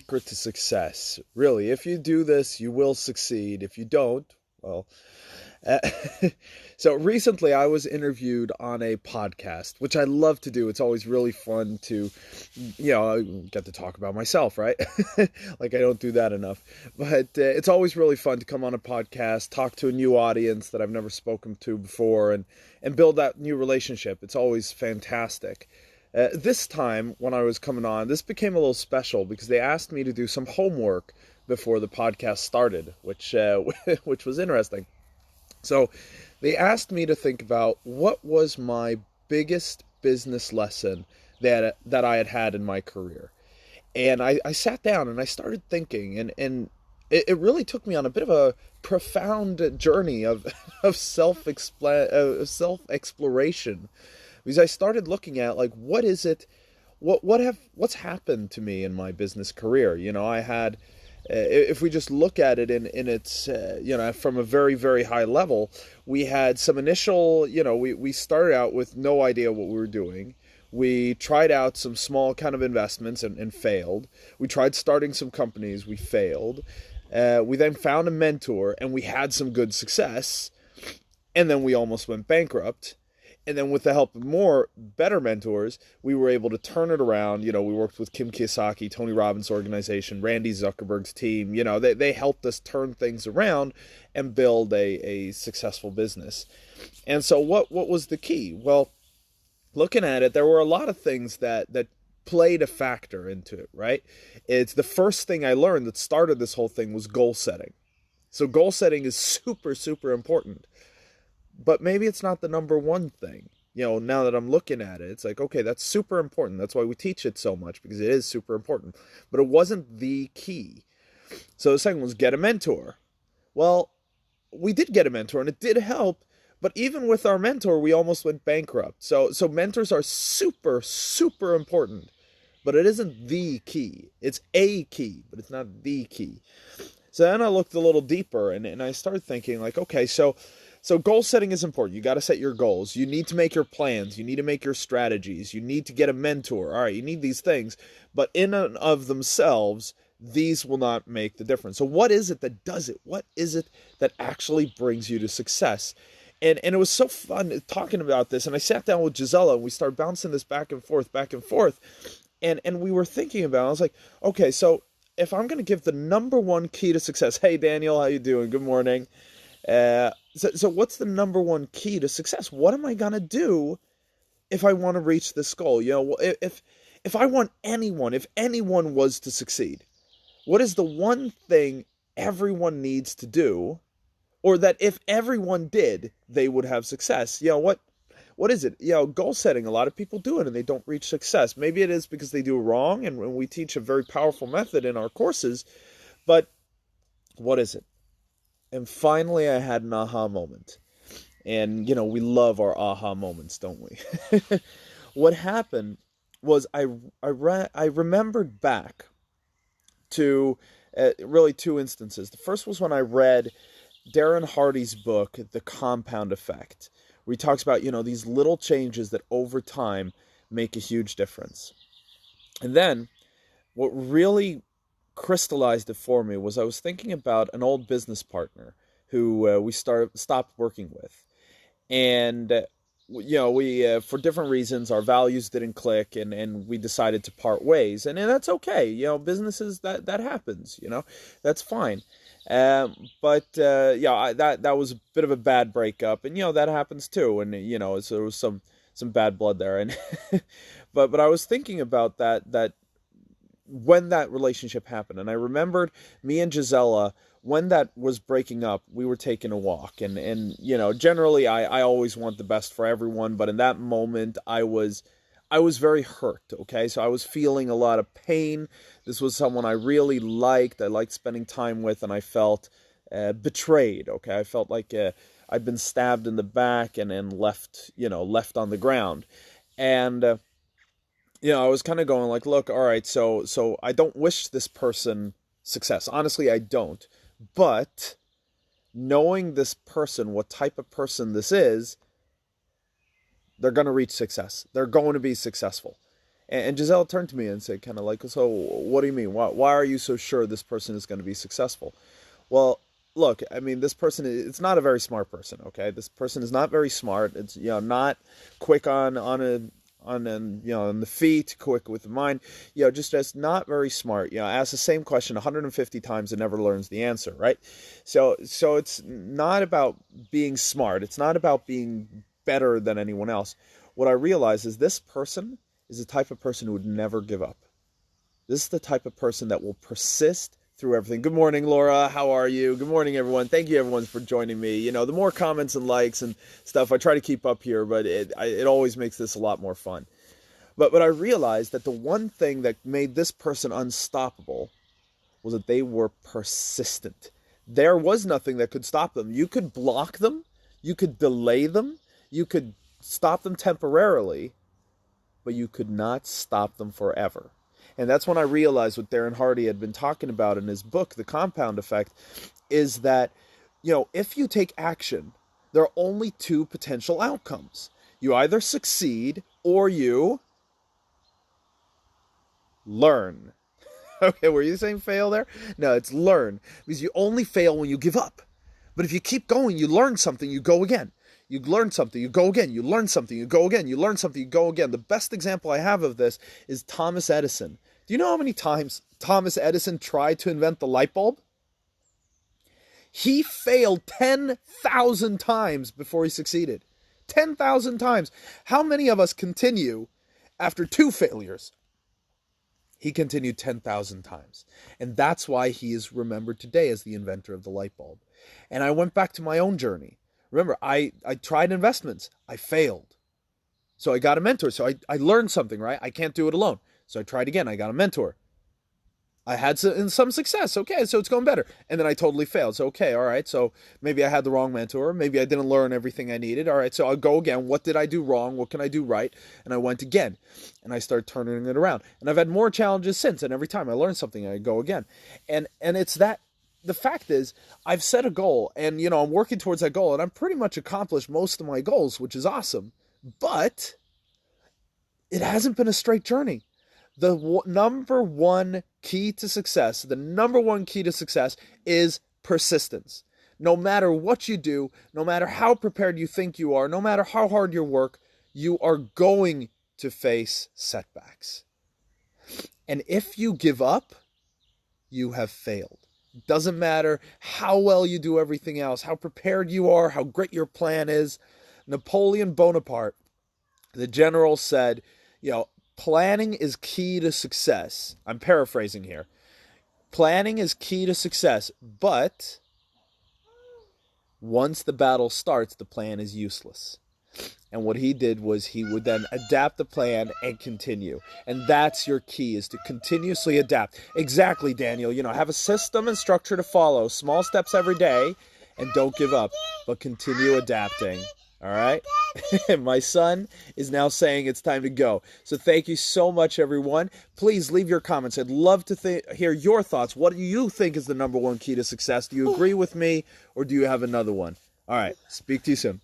secret to success. Really, if you do this, you will succeed. If you don't, well, uh, so recently I was interviewed on a podcast, which I love to do. It's always really fun to, get to talk about myself, right? Like I don't do that enough. But it's always really fun to come on a podcast, talk to a new audience that I've never spoken to before, and build that new relationship. It's always fantastic. This time, when I was coming on, this became a little special because they asked me to do some homework before the podcast started, which which was interesting. So they asked me to think about what was my biggest business lesson that I had had in my career. And I sat down and I started thinking, and it really took me on a bit of a profound journey of of self-exploration, because I started looking at, like, what is it, what's happened to me in my business career. I had, if we just look at it in its, from a very, very high level, we had some initial, we started out with no idea what we were doing. We tried out some small kind of investments and failed. We tried starting some companies, we failed. We then found a mentor and we had some good success. And then we almost went bankrupt. And then with the help of better mentors, we were able to turn it around. We worked with Kim Kiyosaki, Tony Robbins' organization, Randy Zuckerberg's team. They helped us turn things around and build a successful business. And so what was the key? Well, looking at it, there were a lot of things that played a factor into it, right? It's the first thing I learned that started this whole thing was goal setting. So goal setting is super, super important. But maybe it's not the number one thing. Now that I'm looking at it, it's like, okay, that's super important. That's why we teach it so much, because it is super important. But it wasn't the key. So the second was get a mentor. Well, we did get a mentor and it did help. But even with our mentor, we almost went bankrupt. So mentors are super, super important. But it isn't the key. It's a key, but it's not the key. So then I looked a little deeper and I started thinking, like, okay, so goal setting is important. You got to set your goals. You need to make your plans. You need to make your strategies. You need to get a mentor. All right, you need these things. But in and of themselves, these will not make the difference. So what is it that does it? What is it that actually brings you to success? And it was so fun talking about this. And I sat down with Gisela and we started bouncing this back and forth. And we were thinking about it. I was like, okay, so if I'm going to give the number one key to success. Hey, Daniel, how you doing? Good morning. So what's the number one key to success? What am I going to do if I want to reach this goal? If I want if anyone was to succeed, what is the one thing everyone needs to do, or that if everyone did, they would have success? What is it? Goal setting, a lot of people do it and they don't reach success. Maybe it is because they do it wrong, and we teach a very powerful method in our courses, but what is it? And finally, I had an aha moment. And, we love our aha moments, don't we? What happened was I remembered back to really two instances. The first was when I read Darren Hardy's book, The Compound Effect, where he talks about, these little changes that over time make a huge difference. And then what really crystallized it for me was I was thinking about an old business partner who we stopped working with. And, we for different reasons, our values didn't click and we decided to part ways. And that's okay. Businesses, that happens, that's fine. But that was a bit of a bad breakup, and that happens too. And so there was some bad blood there, and but I was thinking about that when that relationship happened, and I remembered me and Gisela, when that was breaking up, we were taking a walk, and generally I always want the best for everyone, but in that moment I was very hurt, okay? So I was feeling a lot of pain. This was someone I really liked. I liked spending time with, and I felt betrayed, okay? I felt like I'd been stabbed in the back and left on the ground. And, I was kind of going like, look, all right, so I don't wish this person success. Honestly, I don't. But knowing this person, what type of person this is, they're going to reach success. They're going to be successful. And Giselle turned to me and said, kind of like, so what do you mean? Why are you so sure this person is going to be successful? Well, look, I mean, this person, it's not a very smart person, okay? This person is not very smart. It's, not quick on the feet, quick with the mind, just not very smart. Asks the same question 150 times and never learns the answer, right? So it's not about being smart. It's not about being better than anyone else. What I realize is this person is the type of person who would never give up. This is the type of person that will persist through everything. Good morning, Laura. How are you? Good morning, everyone. Thank you, everyone, for joining me. The more comments and likes and stuff, I try to keep up here, but it always makes this a lot more fun. But I realized that the one thing that made this person unstoppable was that they were persistent. There was nothing that could stop them. You could block them. You could delay them. You could stop them temporarily, but you could not stop them forever. And that's when I realized what Darren Hardy had been talking about in his book, The Compound Effect, is that, if you take action, there are only two potential outcomes. You either succeed or you learn. Okay, were you saying fail there? No, it's learn. Because you only fail when you give up. But if you keep going, you learn something, you go again. You learn something, you go again. You learn something, you go again. You learn something, you go again. The best example I have of this is Thomas Edison. Do you know how many times Thomas Edison tried to invent the light bulb? He failed 10,000 times before he succeeded. 10,000 times. How many of us continue after 2 failures? He continued 10,000 times. And that's why he is remembered today as the inventor of the light bulb. And I went back to my own journey. Remember, I tried investments. I failed. So I got a mentor. So I learned something, right? I can't do it alone. So I tried again. I got a mentor. I had some success. Okay, so it's going better. And then I totally failed. So, okay, all right. So maybe I had the wrong mentor. Maybe I didn't learn everything I needed. All right, so I'll go again. What did I do wrong? What can I do right? And I went again. And I started turning it around. And I've had more challenges since. And every time I learn something, I go again. And it's that. The fact is, I've set a goal. And, I'm working towards that goal. And I'm pretty much accomplished most of my goals, which is awesome. But it hasn't been a straight journey. The number one key to success is persistence. No matter what you do, no matter how prepared you think you are, no matter how hard you work, you are going to face setbacks. And if you give up, you have failed. It doesn't matter how well you do everything else, how prepared you are, how great your plan is. Napoleon Bonaparte, the general, said, planning is key to success. I'm paraphrasing here. Planning is key to success, but once the battle starts, the plan is useless. And what he did was he would then adapt the plan and continue. And that's your key, is to continuously adapt. Exactly, Daniel. Have a system and structure to follow. Small steps every day, and don't give up, but continue adapting. All right? My son is now saying it's time to go. So thank you so much, everyone. Please leave your comments. I'd love to hear your thoughts. What do you think is the number one key to success? Do you agree with me, or do you have another one? All right. Speak to you soon.